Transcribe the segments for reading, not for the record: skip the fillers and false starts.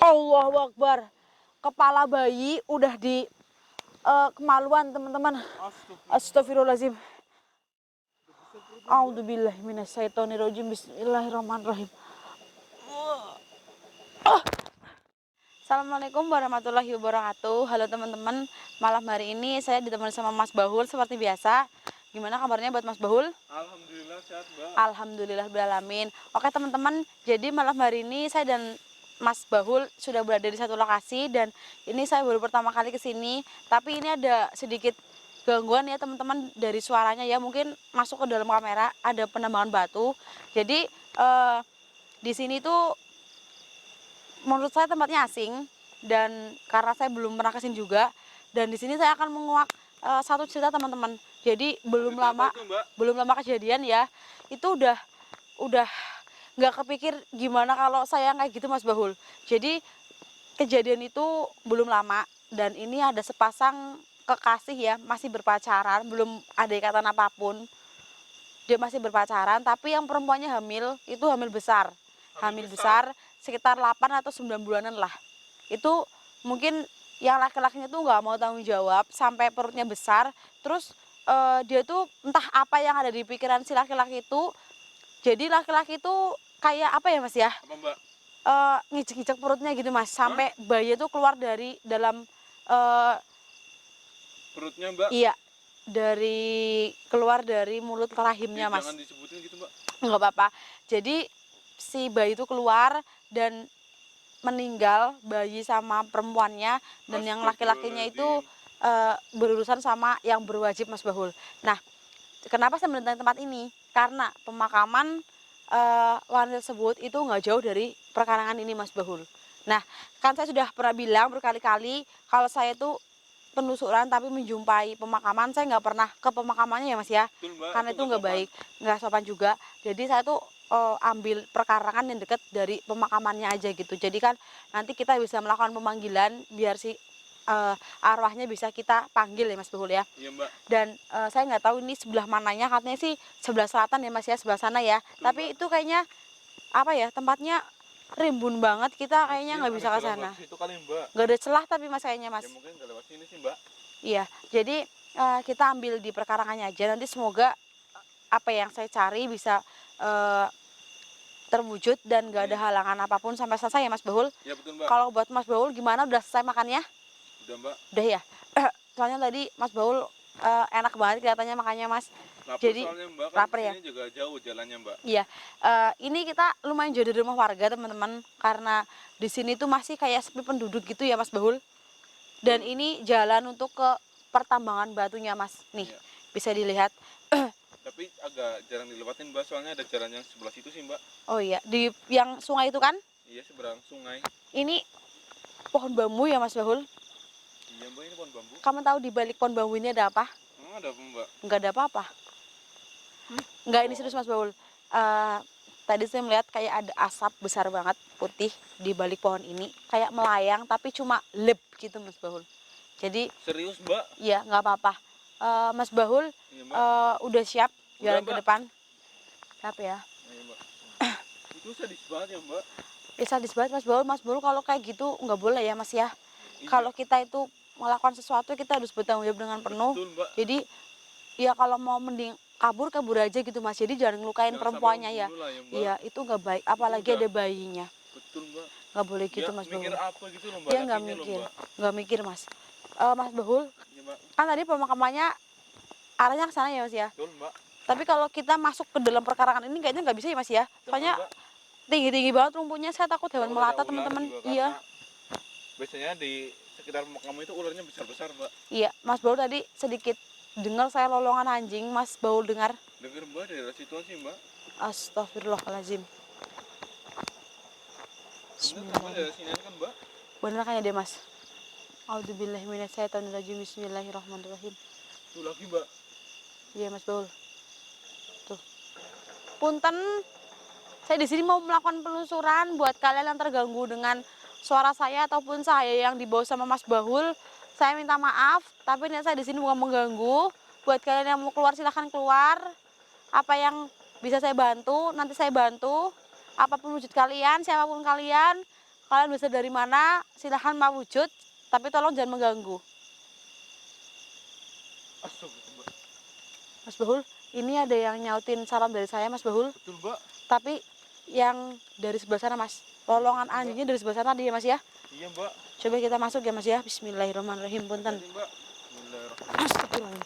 Allahu Akbar. Kepala bayi udah di kemaluan, teman-teman. Astagfirullahaladzim. A'udzubillahi minasyaitonirrajim. Bismillahirrahmanirrahim. Assalamualaikum warahmatullahi wabarakatuh. Halo teman-teman, malam hari ini saya ditemani sama Mas Bahul seperti biasa. Gimana kabarnya buat Mas Bahul? Alhamdulillah sehat, Mbak. Alhamdulillah beralamin. Oke teman-teman, jadi malam hari ini saya dan Mas Bahul sudah berada di satu lokasi dan ini saya baru pertama kali ke sini. Tapi ini ada sedikit gangguan ya teman-teman dari suaranya ya, mungkin masuk ke dalam kamera ada penambangan batu. Jadi di sini tuh menurut saya tempatnya asing dan karena saya belum pernah kesini juga, dan di sini saya akan menguak satu cerita teman-teman. Jadi belum lama kejadian ya, itu udah nggak kepikir gimana kalau saya kayak gitu Mas Bahul. Jadi kejadian itu belum lama dan ini ada sepasang kekasih ya, masih berpacaran, belum ada ikatan apapun. Dia masih berpacaran, tapi yang perempuannya hamil, itu hamil besar. Hamil besar sekitar 8 atau 9 bulanan lah. Itu mungkin yang laki-lakinya tuh nggak mau tanggung jawab sampai perutnya besar. Terus dia tuh entah apa yang ada di pikiran si laki-laki itu. Jadi laki-laki itu kayak apa ya Mas ya? Apa, Mbak? Ngijek-ngijek perutnya gitu Mas. Sampai bayi itu keluar dari dalam eh, Perutnya, Mbak? iya, keluar dari mulut rahimnya Mas. Jangan disebutin gitu, Mbak. Nggak apa-apa. Jadi si bayi itu keluar dan meninggal, bayi sama perempuannya, dan yang laki-lakinya itu berurusan sama yang berwajib Mas Bahul. Nah, kenapa saya mendatangi tempat ini? Karena pemakaman wanita tersebut itu nggak jauh dari perkarangan ini Mas Bahul. Nah, kan saya sudah pernah bilang berkali-kali kalau saya itu penelusuran tapi menjumpai pemakaman, saya nggak pernah ke pemakamannya ya Mas ya. Betul, Mbak. Karena itu nggak baik, nggak sopan juga. Jadi saya tuh ambil perkarangan yang dekat dari pemakamannya aja gitu. Jadi kan nanti kita bisa melakukan pemanggilan biar si arwahnya bisa kita panggil ya Mas Bahul ya. Iya, Mbak. Dan saya nggak tahu ini sebelah mananya, katanya sih sebelah selatan ya Mas ya, sebelah sana ya. Betul, tapi Mbak. Itu kayaknya apa ya, tempatnya rimbun banget, kita kayaknya nggak bisa ke sana. Itu kali, Mbak. Nggak ada celah tapi Mas kayaknya Mas. Ya mungkin nggak lewat sini sih, Mbak. Iya, jadi kita ambil di perkarangannya aja. Nanti semoga apa yang saya cari bisa terwujud dan nggak ada halangan apapun sampai selesai ya Mas Bahul. Ya betul, Mbak. Kalau buat Mas Bahul gimana, udah selesai makannya? Udah, Mbak. Udah ya. Soalnya tadi Mas Bahul enak banget kelihatannya makannya Mas. Lapar Jadi soalnya, Mbak, kan lapar ya. sini juga jauh jalannya, Mbak. Iya, ini kita lumayan jauh dari rumah warga teman-teman, karena di sini tuh masih kayak sepi penduduk gitu ya Mas Bahul. Dan ini jalan untuk ke pertambangan batunya Mas. Nih, Iya. bisa dilihat. Tapi agak jarang dilewatin, Mbak, soalnya ada jalan yang sebelah situ sih, Mbak. Oh iya, di yang sungai itu kan? Iya, seberang sungai. Ini pohon bambu ya Mas Bahul. Iya, Mbak, ini pohon bambu. Kamu tahu di balik pohon bambu ini ada apa? Ada apa, Mbak? Nggak ada apa-apa. Nggak, ini serius Mas Bahul. Tadi saya melihat kayak ada asap besar banget putih di balik pohon ini, kayak melayang tapi cuma lep gitu Mas Bahul. Jadi Serius, Mbak? iya, nggak apa-apa. Mas Bahul Iya, Mbak. udah siap Udah, jalan ke Mbak. depan? Siap ya. Iya, Mbak. Itu sadis banget ya, Mbak. Ya sadis banget Mas Bahul. Mas Bahul kalau kayak gitu nggak boleh ya Mas ya. Iya. Kalau kita itu melakukan sesuatu, kita harus bertanggung jawab dengan penuh. Betul, Mbak. Jadi ya kalau mau mending kabur aja gitu Mas. Jadi jangan ngelukain perempuannya ya. Lah ya, Mbak. Iya, itu nggak baik. Apalagi ada bayinya. Betul, Mbak. Nggak boleh gitu Ya, Mas Bahul. mikir apa gitu loh, Mbak. Dia nggak Lakinya loh, mikir, Mbak. nggak mikir Mas. Mas Bahul, Iya, Mbak. kan tadi pemakamannya arahnya ke sana ya Mas ya. Betul, Mbak. Tapi kalau kita masuk ke dalam perkarangan ini kayaknya nggak bisa ya Mas ya. Soalnya Mbak. tinggi-tinggi banget rumputnya, saya takut hewan Kalau melata ada ular teman-teman. juga, Iya. karena biasanya di sekitar makam itu ularnya besar-besar, Mbak. Iya, Mas Baul tadi sedikit dengar saya lolongan anjing. Mas Baul dengar? Dengar, Mbak, daerah situ sih, Mbak. Astagfirullahaladzim. Bener kan, Mbak, daerah sini kan, Mbak? Bener kan ya dia Mas? A'udzubillahi minasyaitonirrajim. Bismillahirrahmanirrahim. Tuh lagi, Mbak. Iya Mas Baul. Tuh. Punten, saya di sini mau melakukan penelusuran buat kalian yang terganggu dengan suara saya ataupun saya yang dibawa sama Mas Bahul. Saya minta maaf, tapi niat saya di sini bukan mengganggu. Buat kalian yang mau keluar silahkan keluar. Apa yang bisa saya bantu, nanti saya bantu. Apapun wujud kalian, siapapun kalian. kalian bisa dari mana, silahkan mewujud, tapi tolong jangan mengganggu. Astagfirullah, Mbak. Mas Bahul, ini ada yang nyautin salam dari saya, Mas Bahul. Betul, Mbak. Tapi yang dari sebelah sana, Mas. Lolongan anjingnya dari sebelah sana dia, Mas ya. Iya, Mbak. Coba kita masuk ya, Mas ya. Bismillahirrahmanirrahim. Punten. Hati-hati, Mbak. Bismillahirrahmanirrahim. Astagfirullah.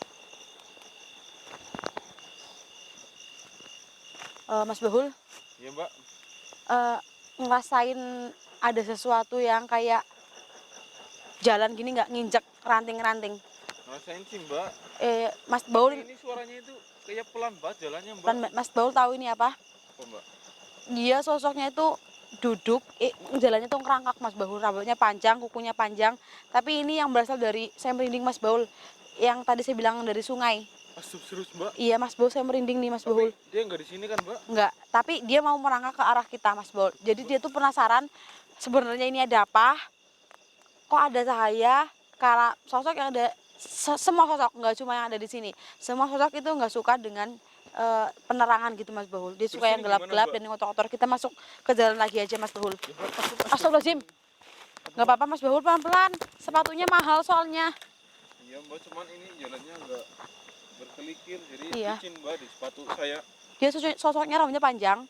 Mas Bahul, Iya, Mbak. ngerasain ada sesuatu yang kayak jalan gini nggak nginjek ranting-ranting. Ngerasain sih, Mbak. Mas Baul, Ini suaranya itu kayak pelan banget jalannya, Mbak. Mas Baul tahu ini apa? Apa, Mbak? Dia sosoknya itu duduk, jalannya tuh ngerangkak Mas Baul, rambutnya panjang, kukunya panjang. Tapi ini yang berasal dari, saya merinding Mas Baul, yang tadi saya bilang dari sungai. Serius, Mbak. Iya Mas Baul, saya merinding nih Mas Baul. Dia nggak di sini kan, Mbak? Enggak, tapi dia mau merangkak ke arah kita Mas Baul. Jadi dia tuh penasaran sebenarnya ini ada apa? Kok ada cahaya? Karena sosok yang ada, semua sosok, nggak cuma yang ada di sini. Semua sosok itu nggak suka dengan penerangan gitu Mas Bahul. Dia suka yang gelap-gelap dan yang kotor-kotor. Kita masuk ke jalan lagi aja Mas Bahul. Astagfirullahaladzim. Nggak apa-apa Mas Bahul, pelan-pelan. Sepatunya mahal soalnya. Iya, Mbak, cuman ini jalannya agak berkelikir, jadi Iya. licin, Mbak, di sepatu saya. Dia sosoknya rambutnya panjang,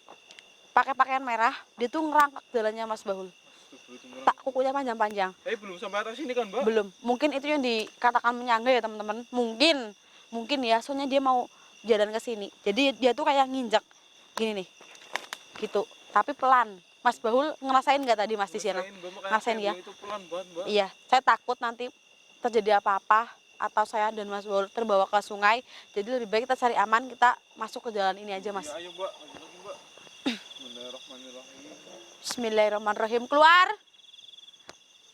pakai pakaian merah. Dia tuh ngerangkak jalannya Mas Bahul. Astagfirullah. Tak, kukunya panjang-panjang. Tapi belum sampai atas sini kan, Mbak? Belum. Mungkin itu yang dikatakan menyangga ya teman-teman. Mungkin ya. Soalnya dia mau jalan ke sini. Jadi dia tuh kayak nginjek gini nih. Gitu. Tapi pelan. Mas Bahul ngerasain nggak tadi Mas di sini? Ngerasain ya? Itu pelan banget, Mbak. Iya. Saya takut nanti terjadi apa-apa atau saya dan Mas Bahul terbawa ke sungai. Jadi lebih baik kita cari aman, kita masuk ke jalan ini aja Mas. Ya, ayo, Mbak. Lanjut lagi, Mbak. Bismillahirrahmanirrahim. Bismillahirrahmanirrahim. Keluar.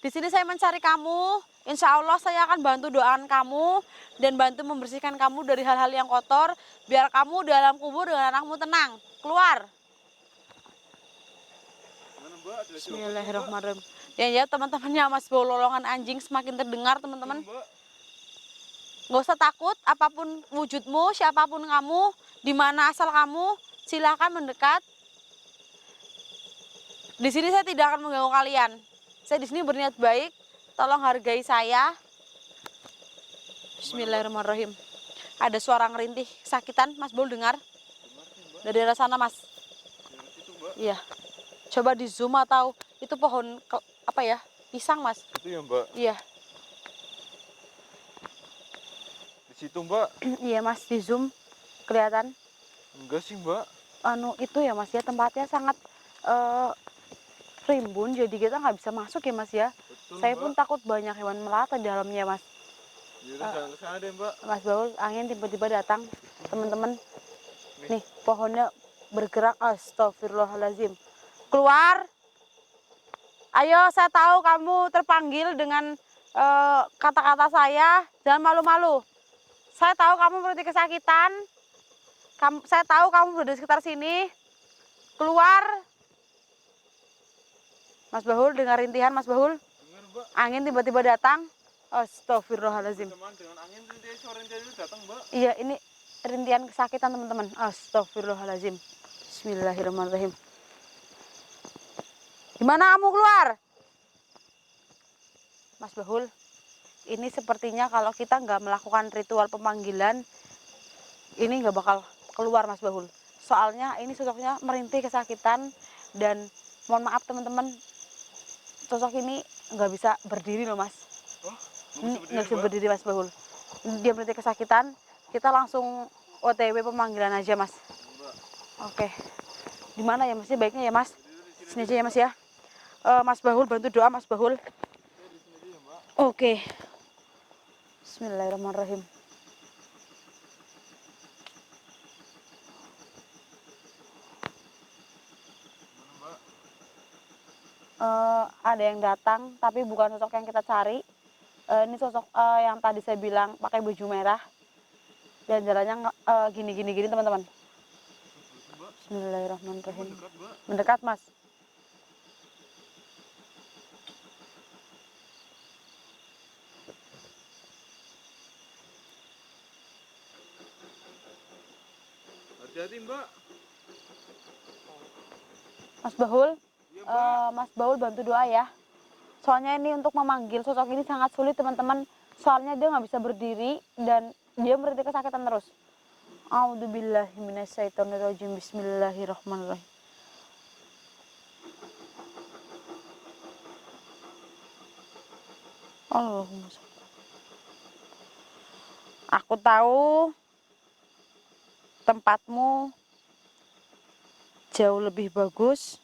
Di sini saya mencari kamu. Insya Allah saya akan bantu doaan kamu dan bantu membersihkan kamu dari hal-hal yang kotor. Biar kamu dalam kubur dengan anakmu tenang. Keluar. Mana, Mbak? Ada Bismillahirrahmanirrahim. Ya teman-temannya Mas Bahul, lolongan anjing semakin terdengar teman-teman. Mbak. Nggak usah takut, apapun wujudmu, siapapun kamu, di mana asal kamu, silakan mendekat. Di sini saya tidak akan mengganggu kalian. Saya di sini berniat baik. Tolong hargai saya. Bismillahirrahmanirrahim. Ada suara ngerintih kesakitan, Mas Bahul dengar? Dari arah sana, Mas. Situ, Mbak. Iya. Coba di zoom atau itu pohon apa ya? Pisang, Mas. Itu ya, Mbak. Iya. Di situ, Mbak. Iya, Mas, di zoom kelihatan. Enggak sih, Mbak. Itu ya, Mas ya, tempatnya sangat rimbun, jadi kita nggak bisa masuk ya Mas ya. Betul, Saya Mbak. pun takut banyak hewan melata di dalamnya Mas. Yaudah, jangan ke sana deh, Mbak. Mas Baul, angin tiba-tiba datang, teman-teman. Nih, pohonnya bergerak. Astagfirullahaladzim. Keluar. Ayo, saya tahu kamu terpanggil dengan kata-kata saya. Jangan malu-malu. Saya tahu kamu berarti kesakitan. Saya tahu kamu berada di sekitar sini. Keluar. Mas Bahul, dengar rintihan Mas Bahul? Dengar, Mbak. Angin tiba-tiba datang. Astagfirullahaladzim. Bersamaan dengan angin tuh dia suara-suara itu datang, Mbak. Iya, ini rintihan kesakitan teman-teman. Astagfirullahaladzim. Bismillahirrahmanirrahim. Gimana kamu keluar? Mas Bahul, ini sepertinya kalau kita nggak melakukan ritual pemanggilan, ini nggak bakal keluar Mas Bahul. Soalnya ini sosoknya merintih kesakitan dan mohon maaf teman-teman, sosok ini nggak bisa berdiri loh Mas. Oh, Nggak bisa berdiri Mas Bahul. Dia merintih kesakitan, kita langsung OTW pemanggilan aja Mas. Mbak. Oke. Di mana ya Mas? Baiknya ya Mas. Sini aja ya Mas ya. Mas Bahul bantu doa Mas Bahul. Oke. Bismillahirrahmanirrahim. Ada yang datang tapi bukan sosok yang kita cari. Ini sosok yang tadi saya bilang pakai baju merah dan jalannya gini teman-teman. Bismillahirrahmanirrahim. Mendekat Mas. Hati-hati, Mbak. Mas Bahul, Iya, Mas Baul bantu doa ya. Soalnya ini untuk memanggil sosok ini sangat sulit teman-teman. Soalnya dia nggak bisa berdiri dan dia berhenti kesakitan terus. A'udzubillahi minasyaitonirrajim. Bismillahirrahmanirrahim. Allahumma sholli. Aku tahu tempatmu jauh lebih bagus.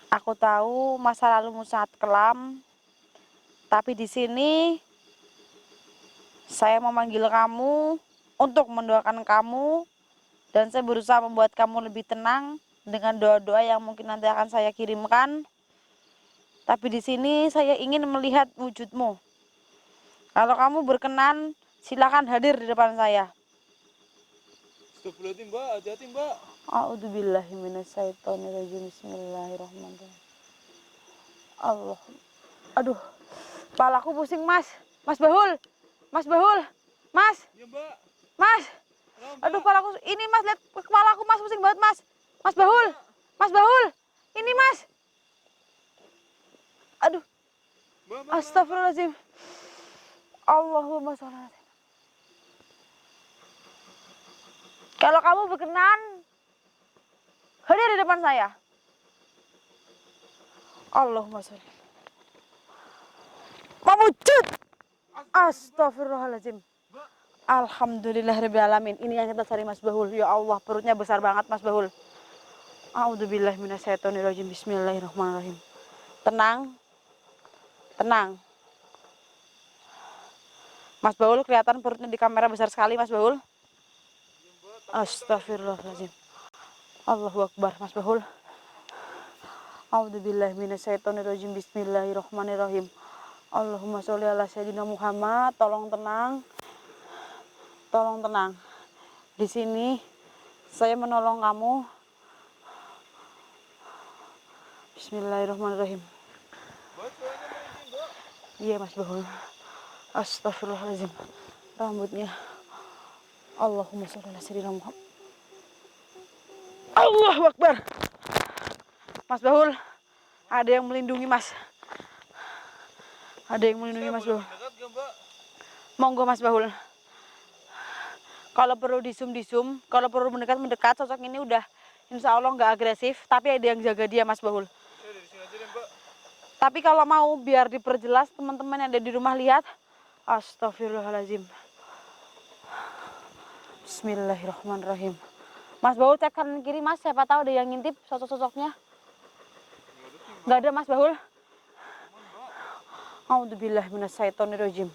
Aku tahu masa lalumu sangat kelam. Tapi di sini saya memanggil kamu untuk mendoakan kamu dan saya berusaha membuat kamu lebih tenang dengan doa-doa yang mungkin nanti akan saya kirimkan. Tapi di sini saya ingin melihat wujudmu. Kalau kamu berkenan, silakan hadir di depan saya. Astagfirullahaladzim mbak, hati-hati mbak. A'udzubillahi minasyaitonirrajim. Bismillahirrahmanirrahim. Allah. Aduh, kepalaku pusing mas. Mas Bahul. Mas Bahul. Mas. Iya mbak. Mas. Kenapa, mbak? Aduh, kepalaku. Ini mas, lihat kepalaku mas pusing banget mas. Mas Bahul. Mas Bahul. Ini mas. Aduh. Mbak. Astagfirullahaladzim. Allahumma sholli ala sayyidina. Kalau kamu berkenan, hadir di depan saya. Allahumma sholli. Mewujud. Astagfirullahaladzim. Alhamdulillahirrahmanirrahim. Ini yang kita cari Mas Bahul. Ya Allah, perutnya besar banget Mas Bahul. A'udzubillahi minasyaitonirrajim. Bismillahirrahmanirrahim. Tenang. Tenang. Mas Bahul kelihatan perutnya di kamera besar sekali Mas Bahul. Astagfirullahaladzim. Allahu Akbar Mas Bahul. A'udzubillahi minasyaitonirrajim. Bismillahirrahmanirrahim. Allahumma sholli ala sayyidina Muhammad. Tolong tenang. Tolong tenang. Di sini saya menolong kamu. Bismillahirrahmanirrahim. Iya Mas Bahul. Astagfirullahaladzim. Rambutnya. Allahumma sholli ala sayyidina Muhammad. Allahu Akbar. Mas Bahul, ada yang melindungi Mas. Ada yang melindungi Mas Bahul. Monggo Mas Bahul. Kalau perlu disum, kalau perlu mendekat, sosok ini udah insya Allah nggak agresif, tapi ada yang jaga dia Mas Bahul. Saya dari sini aja deh mbak. Tapi kalau mau biar diperjelas teman-teman yang ada di rumah lihat. Astagfirullahaladzim. Bismillahirrahmanirrahim. Mas Bahul cek kanan kiri Mas, siapa tahu ada yang ngintip sosok-sosoknya. Nggak ada Mas Bahul. A'udzubillahi minasyaitonirrajim.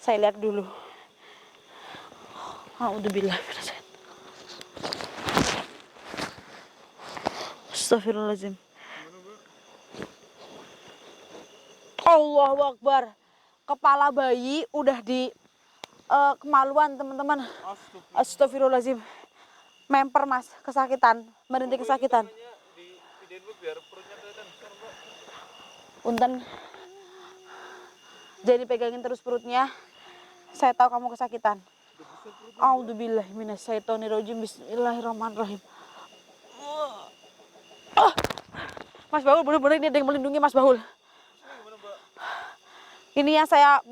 Saya lihat dulu. A'udzubillahi minasyaitonirrajim. Astagfirullahaladzim. Allahu Akbar. Kepala bayi udah di kemaluan teman-teman. Astagfirullahaladzim. Memper Mas, kesakitan, merintih kesakitan. Di videoin mbak biar perutnya kelihatan besar mbak. Punten. Jadi pegangin terus perutnya. Saya tahu kamu kesakitan. A'udzubillahi minasyaitonirrajim. Bismillahirrahmanirrahim. Mas Bahul, bener-bener ini ada yang melindungi Mas Bahul. Ini yang saya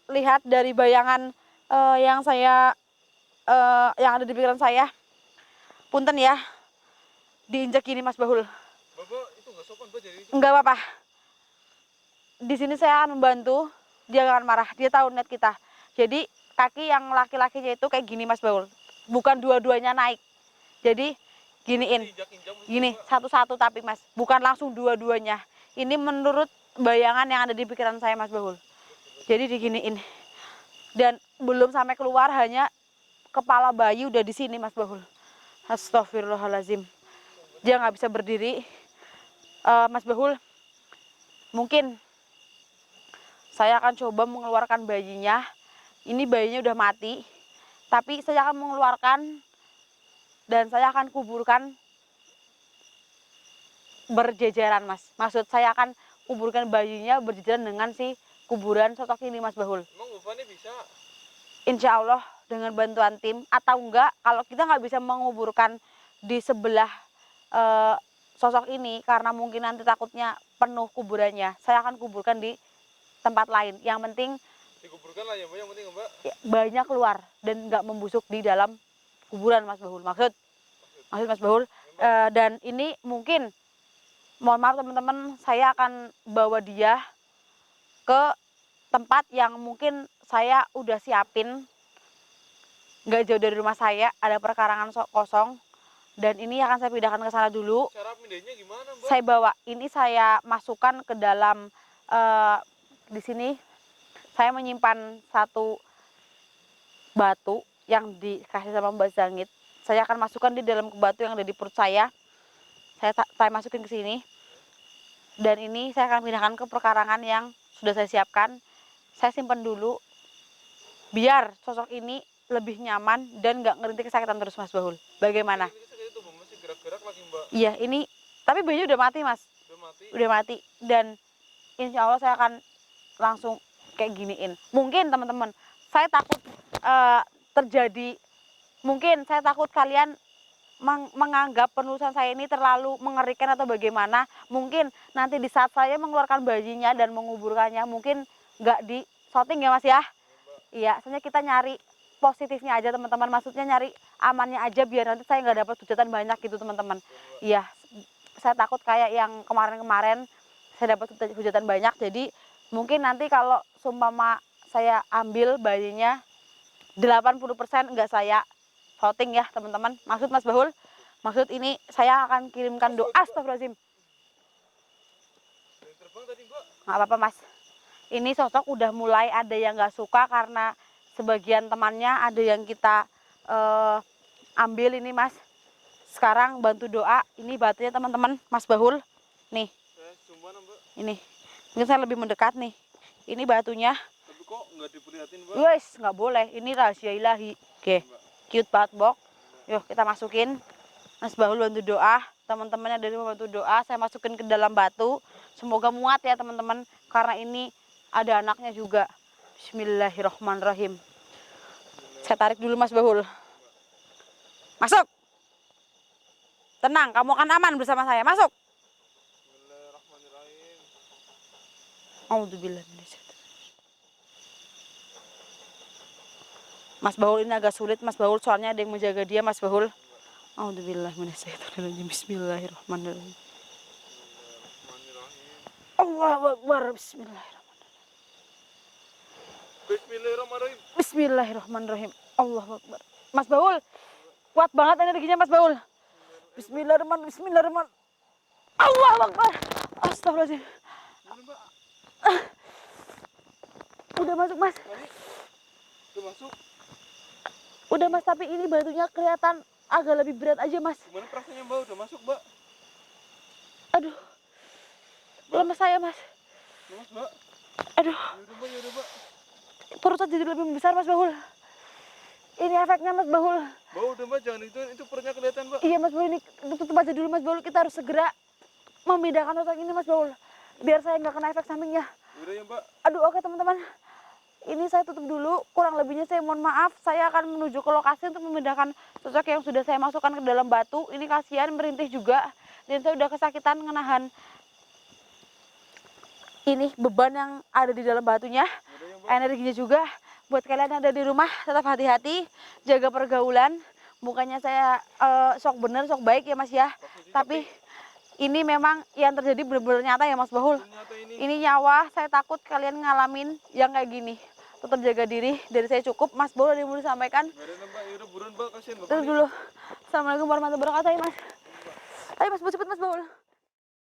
lihat dari bayangan yang ada di pikiran saya. Punten ya, diinjak gini Mas Bahul. Bapak itu nggak sopan mbak jadi. Enggak apa-apa. Di sini saya akan membantu. Dia gak akan marah. Dia tahu niat kita. Jadi kaki yang laki-lakinya itu kayak gini Mas Bahul. Bukan dua-duanya naik. Jadi giniin. Gini satu-satu tapi Mas. Bukan langsung dua-duanya. Ini menurut bayangan yang ada di pikiran saya Mas Bahul. Jadi diginiin. Dan belum sampai keluar, hanya kepala bayi udah di sini Mas Bahul. Astagfirullahaladzim. Dia nggak bisa berdiri. Mas Bahul, mungkin saya akan coba mengeluarkan bayinya. Ini bayinya udah mati, tapi saya akan mengeluarkan dan saya akan kuburkan berjejeran Mas. Maksud saya akan kuburkan bayinya berjejeran dengan si kuburan sosok ini Mas Bahul. Emang bapaknya bisa? Insya Allah dengan bantuan tim, atau enggak kalau kita nggak bisa menguburkan di sebelah eh, sosok ini, karena mungkin nanti takutnya penuh kuburannya, saya akan kuburkan di tempat lain. Yang penting Dikuburkan lah ya mbak, yang penting mbak. ya, banyak keluar dan nggak membusuk di dalam kuburan Mas Bahul. Maksud Mas Bahul. Dan ini mungkin, mohon maaf teman-teman, saya akan bawa dia ke tempat yang mungkin saya udah siapin, nggak jauh dari rumah saya, ada perkarangan kosong, dan ini akan saya pindahkan ke sana dulu. Cara pindahnya gimana mbak? Saya bawa ini, saya masukkan ke dalam di sini saya menyimpan satu batu yang dikasih sama Mbak Zangit. Saya akan masukkan di dalam batu yang ada di perut saya. Saya masukin ke sini. Dan ini saya akan pindahkan ke perkarangan yang sudah saya siapkan. Saya simpan dulu biar sosok ini lebih nyaman dan nggak ngerintik kesakitan terus Mas Bahul. Bagaimana? Itu masih gerak-gerak lagi mbak. Iya, ini tapi bayinya udah mati Mas. Udah mati. Udah mati, dan insya Allah saya akan langsung kayak giniin. Mungkin teman-teman, saya takut terjadi, mungkin saya takut kalian menganggap penulisan saya ini terlalu mengerikan atau bagaimana. Mungkin nanti di saat saya mengeluarkan bayinya dan menguburkannya, mungkin nggak di shooting ya Mas ya. Iya, soalnya kita nyari positifnya aja teman-teman, maksudnya nyari amannya aja biar nanti saya nggak dapat hujatan banyak gitu teman-teman. Iya, saya takut kayak yang kemarin-kemarin saya dapat hujatan banyak, jadi mungkin nanti kalau sumpama saya ambil bayinya 80% enggak saya shooting ya teman-teman. Maksud Mas Bahul, maksud ini saya akan kirimkan doa. Astagfirullahaladzim. Terbang tadi mbak. Nggak apa-apa Mas. Ini sosok udah mulai ada yang nggak suka karena sebagian temannya ada yang kita ambil ini Mas. Sekarang bantu doa. Ini batunya teman-teman, Mas Bahul. Nih. Sumpah mbak. Ini. Mungkin saya lebih mendekat nih. Ini batunya. Tapi kok nggak diperlihatin mbak? Wes, nggak boleh. Ini rahasia ilahi. Oke. Cute banget, Bok. Yuk, kita masukin. Mas Bahul bantu doa. Teman-temannya dari membantu doa. Saya masukin ke dalam batu. Semoga muat ya, teman-teman. Karena ini ada anaknya juga. Bismillahirrahmanirrahim. Saya tarik dulu, Mas Bahul. Masuk. Tenang, kamu akan aman bersama saya. Masuk. Bismillahirrahmanirrahim. Auzubillah minasyaitonir. Mas Bahul ini agak sulit Mas Bahul, soalnya ada yang menjaga dia Mas Bahul. Auzubillah minasyaitonir. Bismillahirrahmanirrahim. Allahu Akbar. Bismillahirrahmanirrahim. Bismillahirrahmanirrahim. Bismillahirrahmanirrahim. Allahu Akbar. Mas Bahul, kuat banget energinya Mas Bahul. Bismillahirrahmanirrahim. Bismillahirrahmanirrahim. Allahu Akbar. Astagfirullahaladzim. Udah masuk Mas. Udah masuk. Udah Mas, tapi ini batunya kelihatan agak lebih berat aja Mas. Gimana perasaannya mbak? Udah masuk mbak? Aduh, lemes saya Mas. Lemas mbak? Aduh, Yaudah mbak. perutnya jadi lebih besar Mas Bahul. Ini efeknya Mas Bahul. Mbak udah mbak, jangan itu perutnya kelihatan mbak. Iya Mas Bahul, ini tutup aja dulu Mas Bahul. Kita harus segera memindahkan otak ini Mas Bahul, biar saya nggak kena efek sampingnya. Yaudah ya mbak. Aduh, oke teman-teman. Ini saya tutup dulu, kurang lebihnya saya mohon maaf. Saya akan menuju ke lokasi untuk memindahkan sosok yang sudah saya masukkan ke dalam batu. Ini kasihan, merintih juga. Dan saya udah kesakitan menahan ini beban yang ada di dalam batunya. Energinya juga. Buat kalian yang ada di rumah, tetap hati-hati, jaga pergaulan. Bukannya saya sok bener, sok baik ya Mas ya. Tapi ini memang yang terjadi benar-benar nyata ya Mas Bahul. Ini nyawa, saya takut kalian ngalamin yang kayak gini. Tetap jaga diri, dari saya cukup. Mas Bahul ada yang mau disampaikan? Gak ada mbak, yaudah buruan mbak, kasihan mbak. Terus dulu. Assalamualaikum warahmatullahi wabarakatuh Mas. Ayo Mas, cepet Mas Bahul.